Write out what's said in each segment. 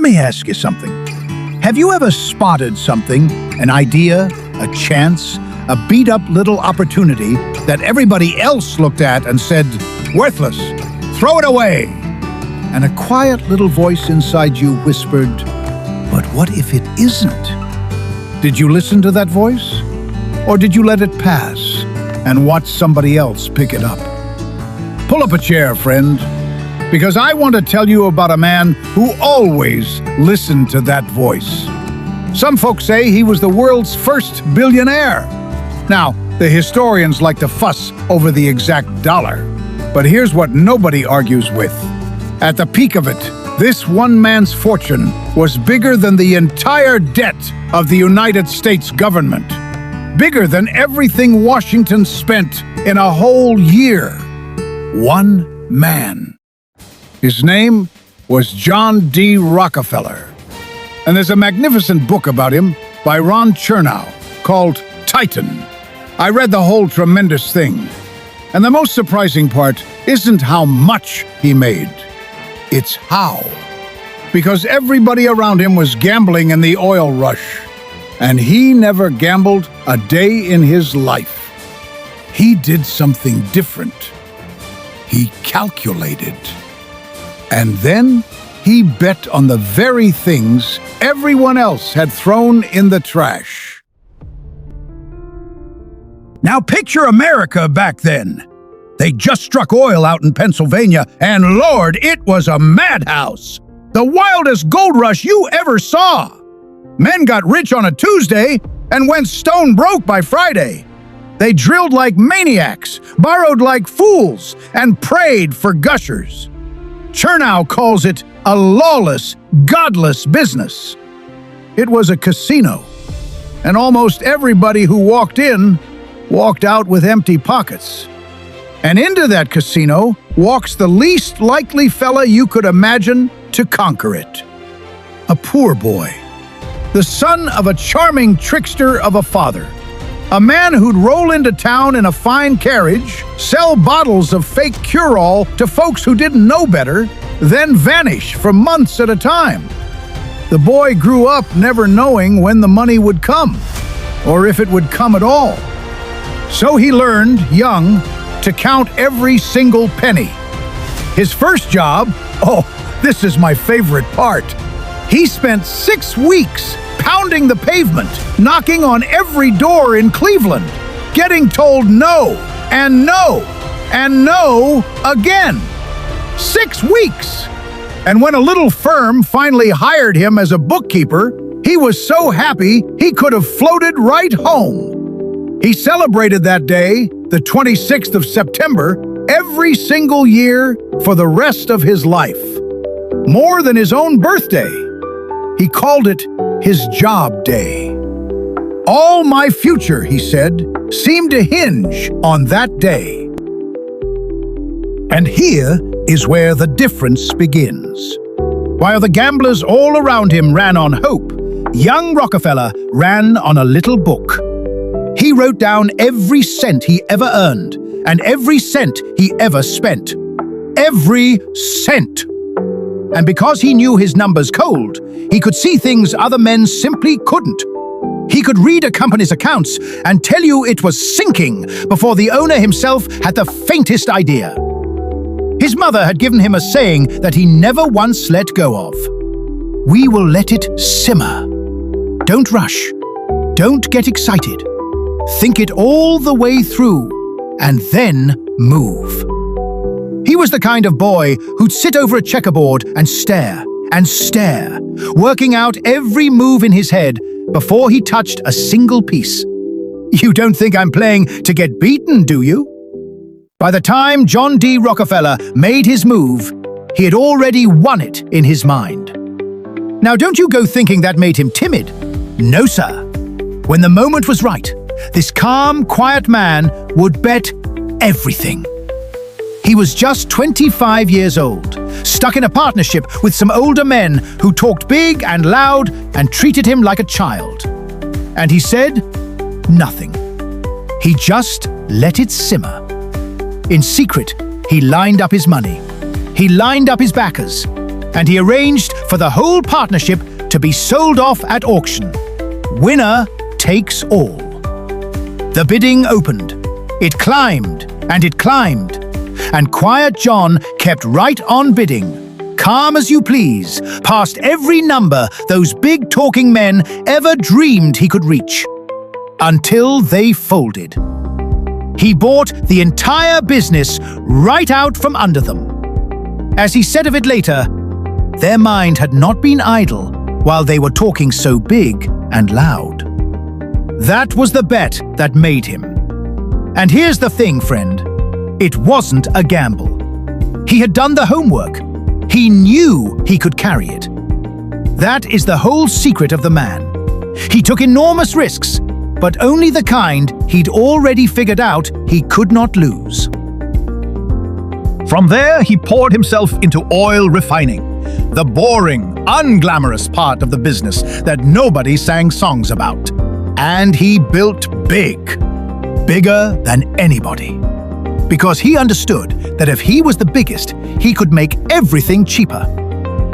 Let me ask you something. Have you ever spotted something, an idea, a chance, a beat-up little opportunity that everybody else looked at and said, "Worthless, throw it away"? And a quiet little voice inside you whispered, "But what if it isn't?" Did you listen to that voice? Or did you let it pass and watch somebody else pick it up? Pull up a chair, friend, because I want to tell you about a man who always listened to that voice. Some folks say he was the world's first billionaire. Now, the historians like to fuss over the exact dollar, but here's what nobody argues with. At the peak of it, this one man's fortune was bigger than the entire debt of the United States government. Bigger than everything Washington spent in a whole year. One man. His name was John D. Rockefeller. And there's a magnificent book about him by Ron Chernow called Titan. I read the whole tremendous thing. And the most surprising part isn't how much he made. It's how. Because everybody around him was gambling in the oil rush. And he never gambled a day in his life. He did something different. He calculated. And then he bet on the very things everyone else had thrown in the trash. Now picture America back then. They just struck oil out in Pennsylvania, and Lord, it was a madhouse. The wildest gold rush you ever saw. Men got rich on a Tuesday and went stone broke by Friday. They drilled like maniacs, borrowed like fools, and prayed for gushers. Chernow calls it a lawless, godless business. It was a casino, and almost everybody who walked in walked out with empty pockets. And into that casino walks the least likely fella you could imagine to conquer it. A poor boy, the son of a charming trickster of a father. A man who'd roll into town in a fine carriage, sell bottles of fake cure-all to folks who didn't know better, then vanish for months at a time. The boy grew up never knowing when the money would come, or if it would come at all. So he learned, young, to count every single penny. His first job, this is my favorite part. He spent 6 weeks pounding the pavement, knocking on every door in Cleveland, getting told no, and no, and no again. 6 weeks! And when a little firm finally hired him as a bookkeeper, he was so happy he could have floated right home. He celebrated that day, the 26th of September, every single year for the rest of his life. More than his own birthday. He called it his job day. All my future, he said, seemed to hinge on that day. And here is where the difference begins. While the gamblers all around him ran on hope, young Rockefeller ran on a little book. He wrote down every cent he ever earned and every cent he ever spent. Every cent! And because he knew his numbers cold, he could see things other men simply couldn't. He could read a company's accounts and tell you it was sinking before the owner himself had the faintest idea. His mother had given him a saying that he never once let go of. We will let it simmer. Don't rush. Don't get excited. Think it all the way through, and then move. He was the kind of boy who'd sit over a checkerboard and stare, working out every move in his head before he touched a single piece. You don't think I'm playing to get beaten, do you? By the time John D. Rockefeller made his move, he had already won it in his mind. Now, don't you go thinking that made him timid. No, sir. When the moment was right, this calm, quiet man would bet everything. He was just 25 years old, stuck in a partnership with some older men who talked big and loud and treated him like a child. And he said nothing. He just let it simmer. In secret, he lined up his money. He lined up his backers. and he arranged for the whole partnership to be sold off at auction. Winner takes all. The bidding opened. It climbed, and it climbed. And Quiet John kept right on bidding, calm as you please, past every number those big talking men ever dreamed he could reach. Until they folded. He bought the entire business right out from under them. As he said of it later, their mind had not been idle while they were talking so big and loud. That was the bet that made him. And here's the thing, friend. It wasn't a gamble. He had done the homework. He knew he could carry it. That is the whole secret of the man. He took enormous risks, but only the kind he'd already figured out he could not lose. From there, he poured himself into oil refining, the boring, unglamorous part of the business that nobody sang songs about. And he built big, bigger than anybody. Because he understood that if he was the biggest, he could make everything cheaper.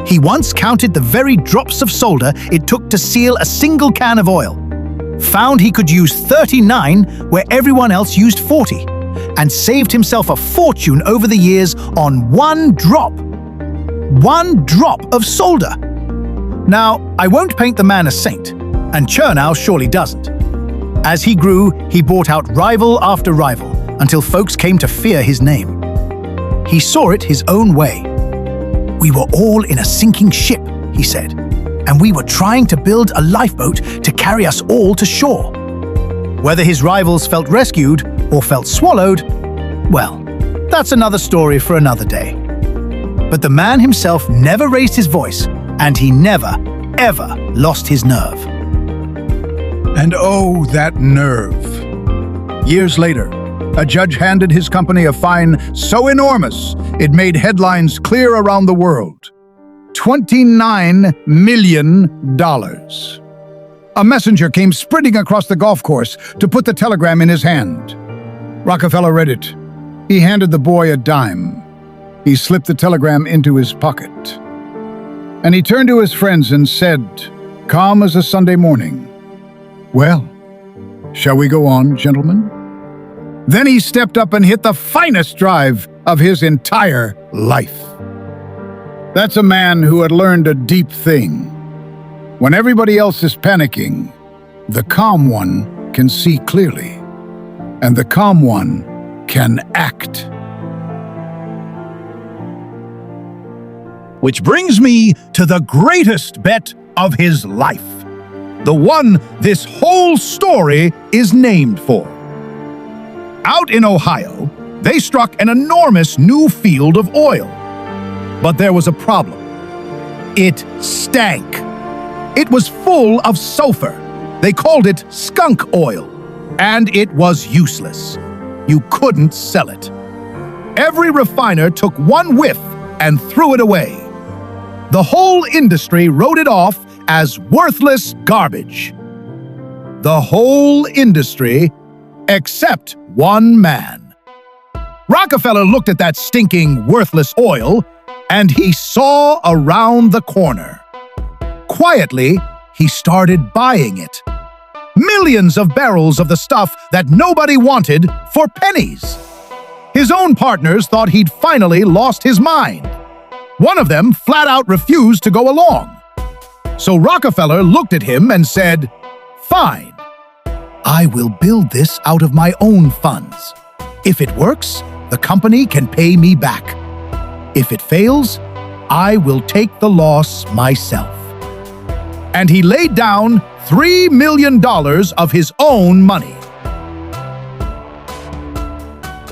He once counted the very drops of solder it took to seal a single can of oil, found he could use 39 where everyone else used 40, and saved himself a fortune over the years on one drop of solder. Now, I won't paint the man a saint, and Chernow surely doesn't. As he grew, he bought out rival after rival, until folks came to fear his name. He saw it his own way. "We were all in a sinking ship," he said, "and we were trying to build a lifeboat to carry us all to shore." Whether his rivals felt rescued or felt swallowed, well, that's another story for another day. But the man himself never raised his voice, and he never, ever lost his nerve. And oh, that nerve. Years later, a judge handed his company a fine so enormous it made headlines clear around the world. $29 million. A messenger came sprinting across the golf course to put the telegram in his hand. Rockefeller read it. He handed the boy a dime. He slipped the telegram into his pocket. And he turned to his friends and said, calm as a Sunday morning, "Well, shall we go on, gentlemen?" Then he stepped up and hit the finest drive of his entire life. That's a man who had learned a deep thing. When everybody else is panicking, the calm one can see clearly, and the calm one can act. Which brings me to the greatest bet of his life. The one this whole story is named for. Out in Ohio, they struck an enormous new field of oil. But there was a problem. It stank. It was full of sulfur. They called it skunk oil. And it was useless. You couldn't sell it. Every refiner took one whiff and threw it away. The whole industry wrote it off as worthless garbage. The whole industry, except one man. Rockefeller looked at that stinking, worthless oil, and he saw around the corner. Quietly, he started buying it. Millions of barrels of the stuff that nobody wanted for pennies. His own partners thought he'd finally lost his mind. One of them flat out refused to go along. So Rockefeller looked at him and said, "Fine. I will build this out of my own funds. If it works, the company can pay me back. If it fails, I will take the loss myself." And he laid down $3 million of his own money.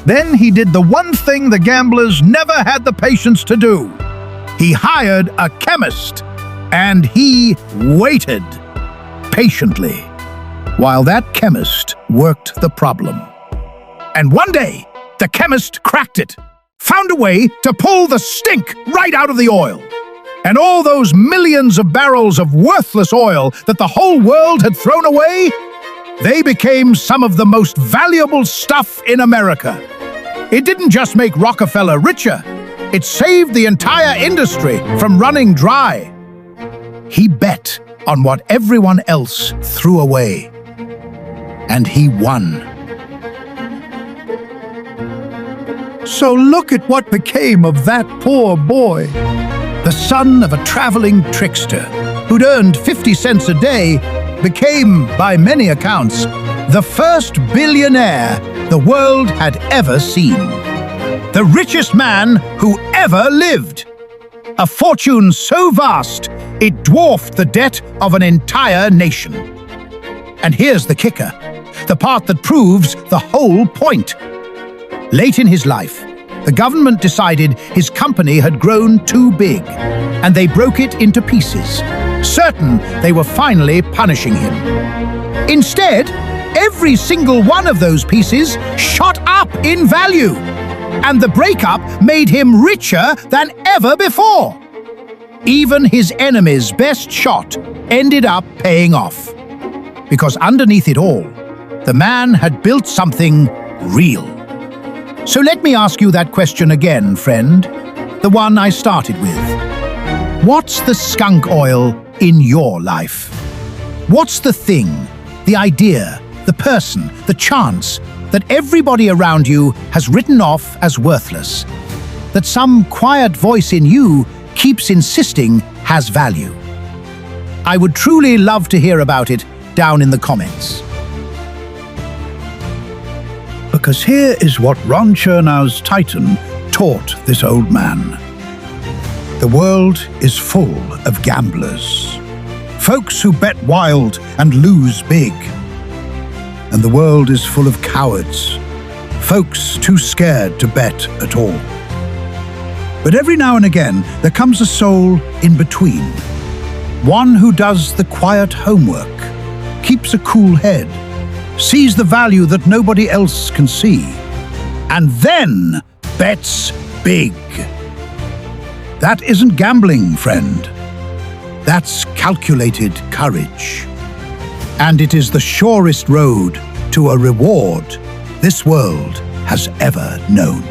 Then he did the one thing the gamblers never had the patience to do. He hired a chemist, and he waited patiently while that chemist worked the problem. And one day, the chemist cracked it, found a way to pull the stink right out of the oil. And all those millions of barrels of worthless oil that the whole world had thrown away, they became some of the most valuable stuff in America. It didn't just make Rockefeller richer, It saved the entire industry from running dry. He bet on what everyone else threw away. And he won. So look at what became of that poor boy. The son of a traveling trickster who'd earned 50 cents a day became, by many accounts, the first billionaire the world had ever seen. The richest man who ever lived. A fortune so vast, it dwarfed the debt of an entire nation. And here's the kicker, the part that proves the whole point. Late in his life, the government decided his company had grown too big, and they broke it into pieces, certain they were finally punishing him. Instead, every single one of those pieces shot up in value, and the breakup made him richer than ever before. Even his enemy's best shot ended up paying off, because underneath it all, the man had built something real. So let me ask you that question again, friend, the one I started with. What's the skunk oil in your life? What's the thing, the idea, the person, the chance that everybody around you has written off as worthless, that some quiet voice in you keeps insisting has value? I would truly love to hear about it down in the comments. Because here is what Ron Chernow's Titan taught this old man. The world is full of gamblers, folks who bet wild and lose big. And the world is full of cowards, folks too scared to bet at all. But every now and again, there comes a soul in between, one who does the quiet homework, keeps a cool head, sees the value that nobody else can see, and then bets big. That isn't gambling, friend. That's calculated courage. And it is the surest road to a reward this world has ever known.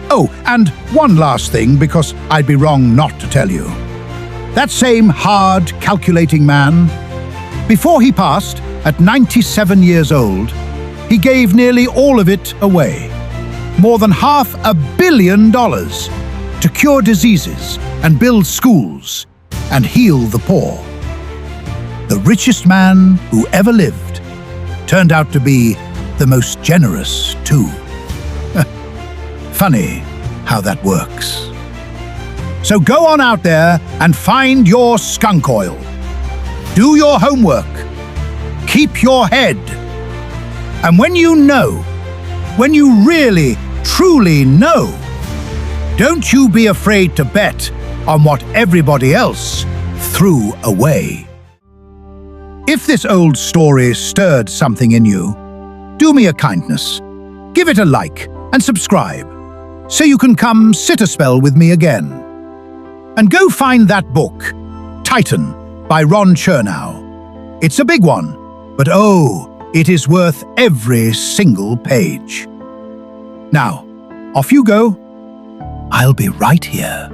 Oh, and one last thing, because I'd be wrong not to tell you. That same hard, calculating man, before he passed, at 97 years old, he gave nearly all of it away, more than $500 million, to cure diseases and build schools and heal the poor. The richest man who ever lived turned out to be the most generous, too. Funny how that works. So go on out there and find your skunk oil. Do your homework. Keep your head. And when you know, when you really, truly know, don't you be afraid to bet on what everybody else threw away. If this old story stirred something in you, do me a kindness. Give it a like and subscribe, so you can come sit a spell with me again. And go find that book, Titan, by Ron Chernow. It's a big one, but oh, it is worth every single page. Now, off you go. I'll be right here.